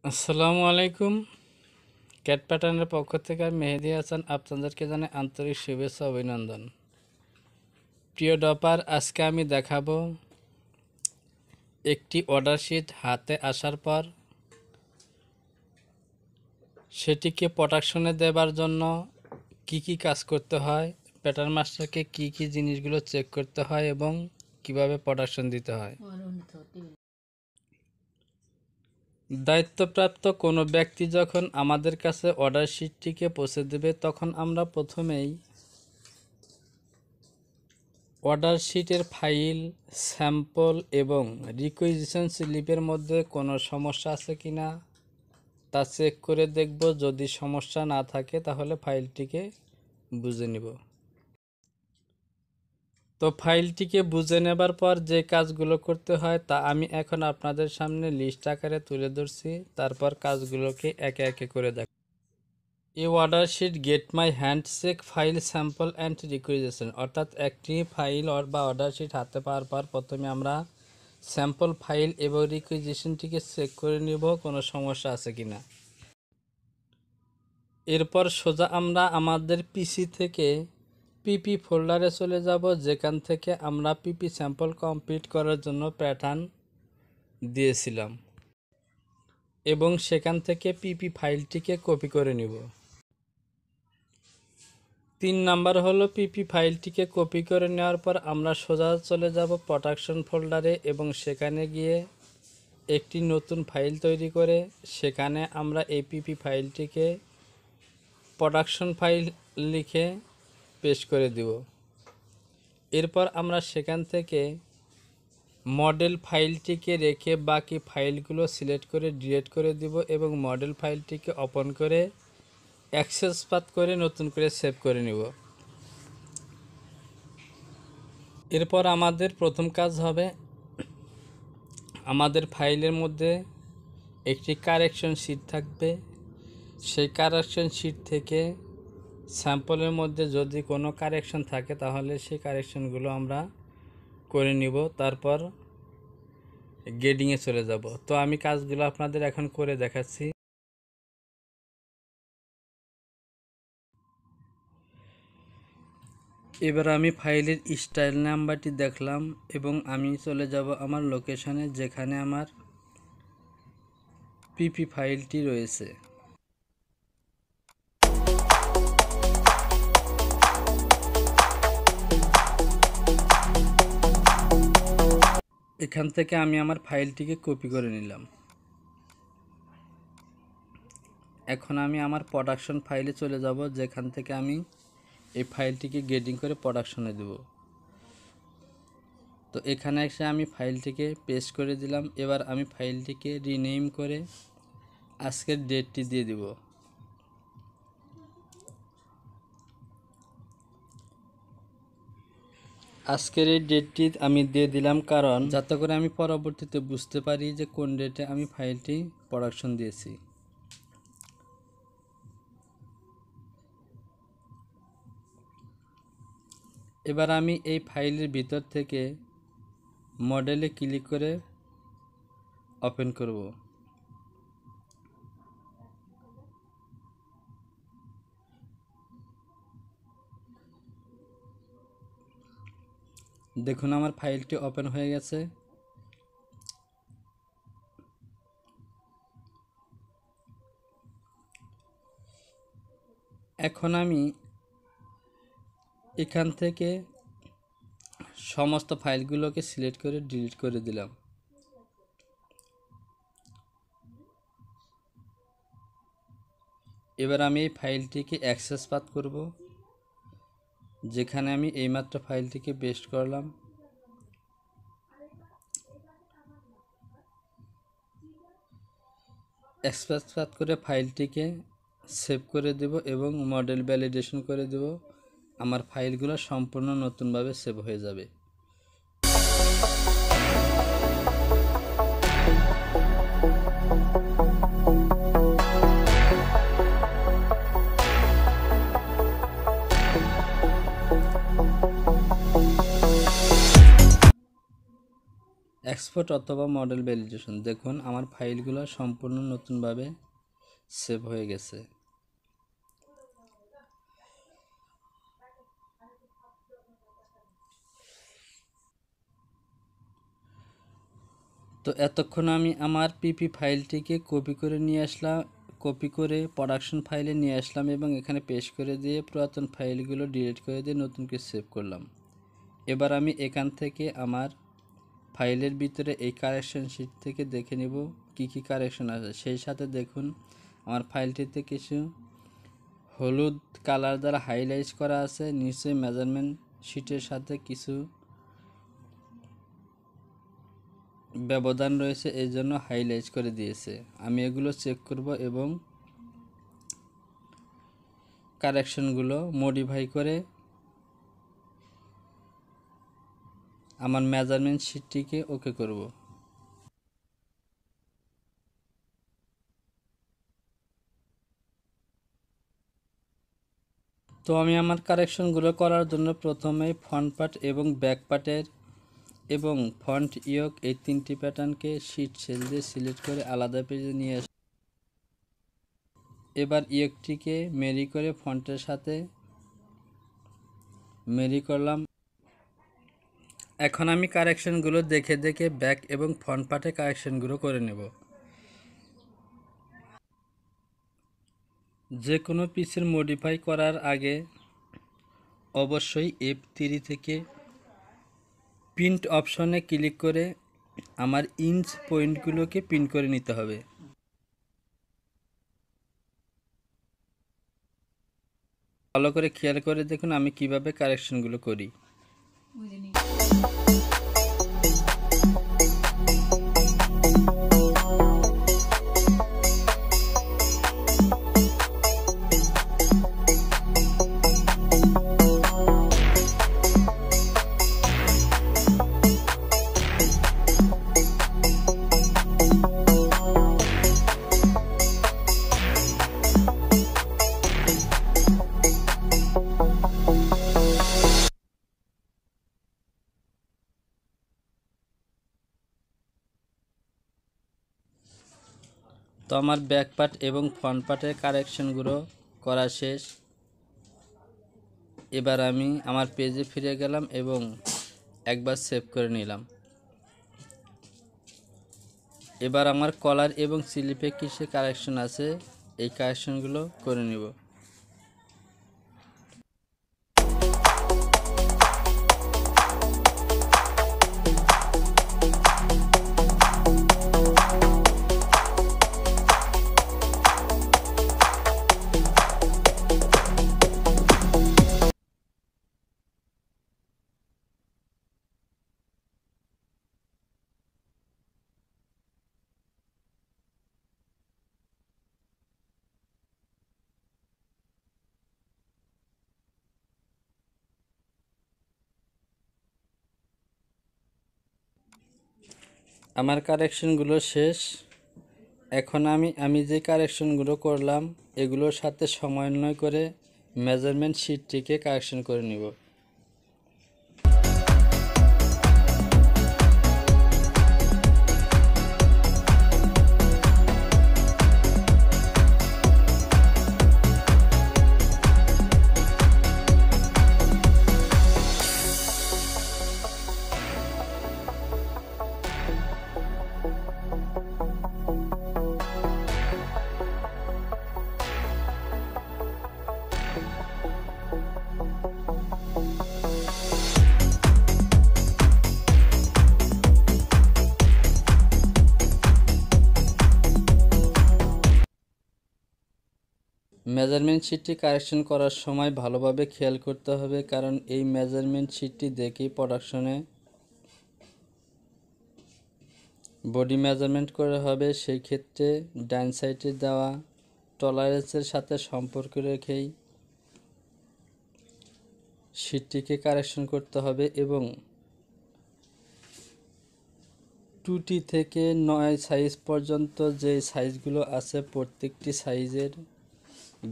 আসসালামু আলাইকুম। ক্যাট প্যাটার্নের পক্ষ থেকে আমি মেহেদি হাসান আপনাদেরকে জানাই আন্তরিক শুভেচ্ছা অভিনন্দন। প্রিয় ডপার, আজকে আমি দেখাবো একটি অর্ডার শিট হাতে আসার পর সেটিকে প্রোডাকশনে দেবার জন্য কি কি কাজ করতে হয়, প্যাটার্ন মাস্টারকে কি কি জিনিসগুলো চেক করতে হয় এবং কিভাবে প্রোডাকশন দিতে হয়। দায়িত্বপ্রাপ্ত কোনো ব্যক্তি যখন আমাদের কাছে অর্ডার শিটটিকে পৌঁছে দেবে তখন আমরা প্রথমেই অর্ডার শিটের ফাইল, স্যাম্পল এবং রিকুইজিশন স্লিপের মধ্যে কোনো সমস্যা আছে কিনা তা চেক করে দেখব। যদি সমস্যা না থাকে তাহলে ফাইলটিকে বুঝে নিব। তো ফাইলটিকে বুঝে নেবার পর যে কাজগুলো করতে হয় তা আমি এখন আপনাদের সামনে লিস্ট আকারে তুলে ধরছি, তারপর কাজগুলোকে একে একে করে দেখ। এই order sheet get my hand check file sample and requisition, অর্থাৎ একটি ফাইল বা অর্ডার শিট হাতে পাওয়ার পর প্রথমে আমরা স্যাম্পল ফাইল এবং রিকুইজিশনটিকে চেক করে নিব কোনো সমস্যা আছে কিনা। এরপর সোজা আমরা আমাদের পিসি থেকে পিপি ফোল্ডারে চলে যাব, যেখান থেকে আমরা পিপি স্যাম্পল কমপ্লিট করার জন্য প্যাটার্ন দিয়েছিলাম এবং সেখান থেকে পিপি ফাইলটিকে কপি করে নিব। 3 নাম্বার হলো পিপি ফাইলটিকে কপি করে নেওয়ার পর আমরা সোজা চলে যাব প্রোডাকশন ফোল্ডারে এবং সেখানে গিয়ে একটি নতুন ফাইল তৈরি করে সেখানে আমরা এই পিপি ফাইলটিকে প্রোডাকশন ফাইল লিখে পেস্ট করে দিব। এরপর আমরা সেখান থেকে মডেল ফাইলটিকে রেখে বাকি ফাইলগুলো সিলেক্ট করে ডিলিট করে দিব এবং মডেল ফাইলটিকে ওপেন করে অ্যাক্সেস পাথ করে নতুন করে সেভ করে নিব। এরপর আমাদের প্রথম কাজ হবে আমাদের ফাইলের মধ্যে একটি কারেকশন শিট থাকবে। সেই কারেকশন শিট থেকে স্যাম্পলের মধ্যে যদি কোনো কারেকশন থাকে তাহলে সেই কারেকশনগুলো আমরা করে নিব, তারপর গ্রেডিংয়ে চলে যাব। তো আমি কাজগুলো আপনাদের এখন করে দেখাচ্ছি। এবার আমি ফাইলের স্টাইল নাম্বারটি দেখলাম এবং আমি চলে যাব আমার লোকেশনে যেখানে আমার পিপি ফাইলটি রয়েছে। এখান থেকে আমি আমার ফাইলটিকে কপি করে নিলাম। এখন আমি আমার প্রোডাকশন ফাইলে চলে যাব, যেখান থেকে আমি এই ফাইলটিকে গ্রেডিং করে প্রোডাকশনে দেব। তো এখানে এসে আমি ফাইলটিকে পেস্ট করে দিলাম। এবার আমি ফাইলটিকে রিনেম করে আজকের ডেটটি দিয়ে দিব। আজকের এই ডেটটি আমি দিয়ে দিলাম কারণ যাতে করে আমি পরবর্তীতে বুঝতে পারি যে কোন ডেটে আমি ফাইলটি প্রোডাকশন দিয়েছি। এবার আমি এই ফাইলের ভিতর থেকে মডেলে ক্লিক করে ওপেন করব। দেখুন আমার ফাইলটি ওপেন হয়ে গেছে। এখন আমি এখান থেকে সমস্ত ফাইলগুলোকে সিলেক্ট করে ডিলিট করে দিলাম। এবার আমি এই ফাইলটিকে অ্যাক্সেস পাথ করব, যেখানে আমি এইমাত্র ফাইলটিকে পেস্ট করলাম। অ্যাক্সেস পাথ করে ফাইলটিকে সেভ করে দেব এবং মডেল ভ্যালিডেশন করে দেব। আমার ফাইলগুলো সম্পূর্ণ নতুনভাবে সেভ হয়ে যাবে। এক্সপোর্ট অথবা মডেল ভ্যালিডেশন। দেখুন আমার ফাইলগুলো সম্পূর্ণ নতুনভাবে সেভ হয়ে গেছে। তো এতক্ষণ আমি আমার পিপি ফাইলটিকে কপি করে প্রোডাকশন ফাইলে নিয়ে আসলাম এবং এখানে পেস্ট করে দিয়ে পুরাতন ফাইলগুলো ডিলিট করে দিয়ে নতুনকে সেভ করলাম। এবার আমি এখান থেকে আমার ফাইলের ভিতরে এই কারেকশন শিট থেকে দেখে নেব কি কি কারেকশন আছে। সেই সাথে দেখুন আমার ফাইলটিতে কিছু হলুদ কালার দ্বারা হাইলাইট করা আছে, নিচে মেজারমেন্ট শিটের সাথে কিছু ব্যবধান রয়েছে, এই জন্য হাইলাইট করে দিয়েছে। আমি এগুলো চেক করব এবং কারেকশনগুলো মডিফাই করে আমার মেজারমেন্ট শিটটিকে ওকে করব। তো আমি আমার কারেকশনগুলো করার জন্য প্রথমেই ফ্রন্ট পার্ট এবং ব্যাক পার্টের এবং ফন্ট ইয়ক এই তিনটি প্যাটার্নকে শিট সেল দিয়ে সিলেক্ট করে আলাদা পেজে নিয়ে আসি। এবার ইয়কটিকে মেরি করে ফন্টের সাথে মেরি করলাম। এখন আমি কারেকশনগুলো দেখে দেখে ব্যাক এবং ফ্রন্ট পার্টে কারেকশনগুলো করে নেব। যে কোনো পিসের মডিফাই করার আগে অবশ্যই F3 থেকে প্রিন্ট অপশনে ক্লিক করে আমার ইঞ্চ পয়েন্টগুলোকে প্রিন্ট করে নিতে হবে। ভালো করে খেয়াল করে দেখুন আমি কিভাবে কারেকশনগুলো করি। তো আমার ব্যাক পার্ট এবং ফ্রন্ট পার্টের কারেকশনগুলো করা শেষ। এবার আমি আমার পেজে ফিরে গেলাম এবং একবার সেভ করে নিলাম। এবার আমার কলার এবং স্লিপে কিসে কারেকশন আছে এই কারেকশনগুলো করে নিব। আমার কারেকশনগুলো শেষ। এখন আমি যে কারেকশনগুলো করলাম এগুলোর সাথে সমন্বয় করে মেজারমেন্ট শিটটিকে কারেকশন করে নিব। মেজারমেন্ট শিটটি কারেকশন করার সময় ভালোভাবে খেয়াল করতে হবে, কারণ এই মেজারমেন্ট শিটটি দেখেই প্রোডাকশনে বডি মেজারমেন্ট করা হবে। সেই ক্ষেত্রে ডান সাইডে দেওয়া টলারেন্সের সাথে সম্পর্ক রেখেই শিটটিকে কারেকশন করতে হবে এবং 2T থেকে 9 সাইজ পর্যন্ত যে সাইজগুলো আছে প্রত্যেকটি সাইজের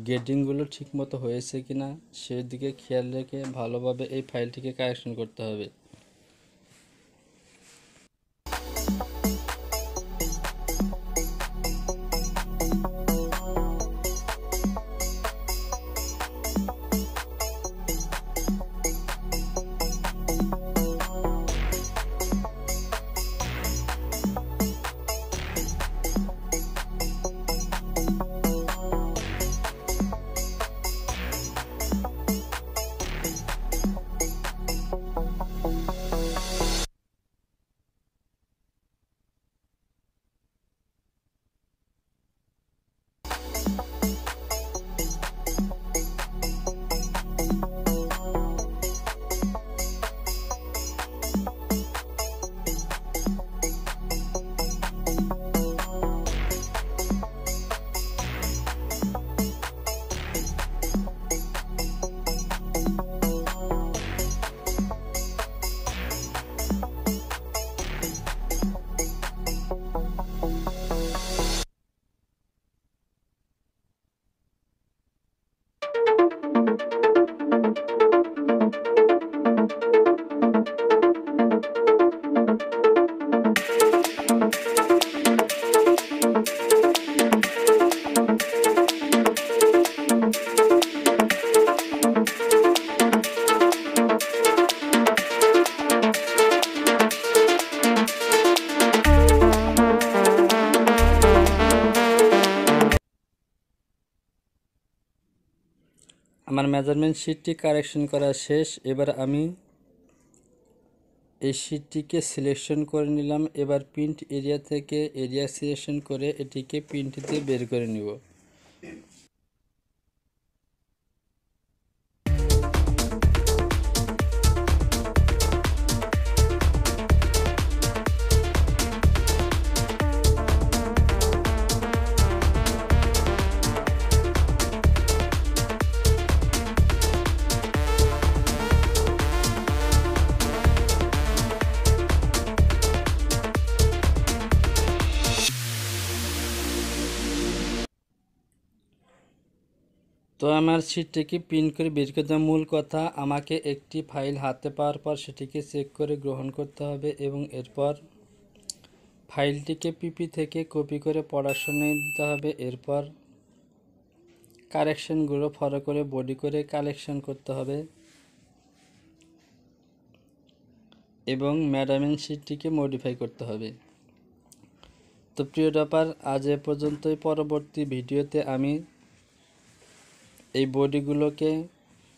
গ্রেডিংগুলো ঠিকমতো হয়েছে কিনা সেদিকে খেয়াল রেখে ভালোভাবে এই ফাইলটিকে কারেকশন করতে হবে। আমার মেজারমেন্ট শিটটি কারেকশন করা শেষ। এবার আমি এই শিটটিকে সিলেকশন করে নিলাম। এবার প্রিন্ট এরিয়া থেকে এরিয়া সিলেকশন করে এটিকে প্রিন্ট দিয়ে বের করে নিব। তো আমার শিটটিকে প্রিন্ট করে বের করতে মূল কথা, আমাকে একটি ফাইল হাতে পাওয়ার পর সেটিকে চেক করে গ্রহণ করতে হবে এবং এরপর ফাইলটিকে পিপি থেকে কপি করে প্রোডাকশনে দিতে হবে। এরপর কারেকশনগুলো ফলো করে বডি করে কালেকশন করতে হবে এবং মেজারমেন্ট শিটটিকে মডিফাই করতে হবে। তো প্রিয় ডপার, আজ এ পর্যন্তই। পরবর্তী ভিডিওতে আমি এই বডিগুলোকে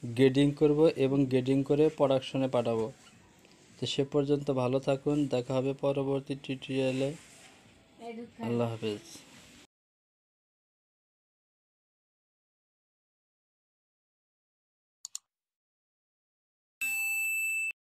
গ্রেডিং করব এবং গ্রেডিং করে প্রোডাকশনে পাঠাবো। তো সে পর্যন্ত ভালো থাকুন, দেখা হবে পরবর্তী টিউটোরিয়ালে। আল্লাহ হাফেজ।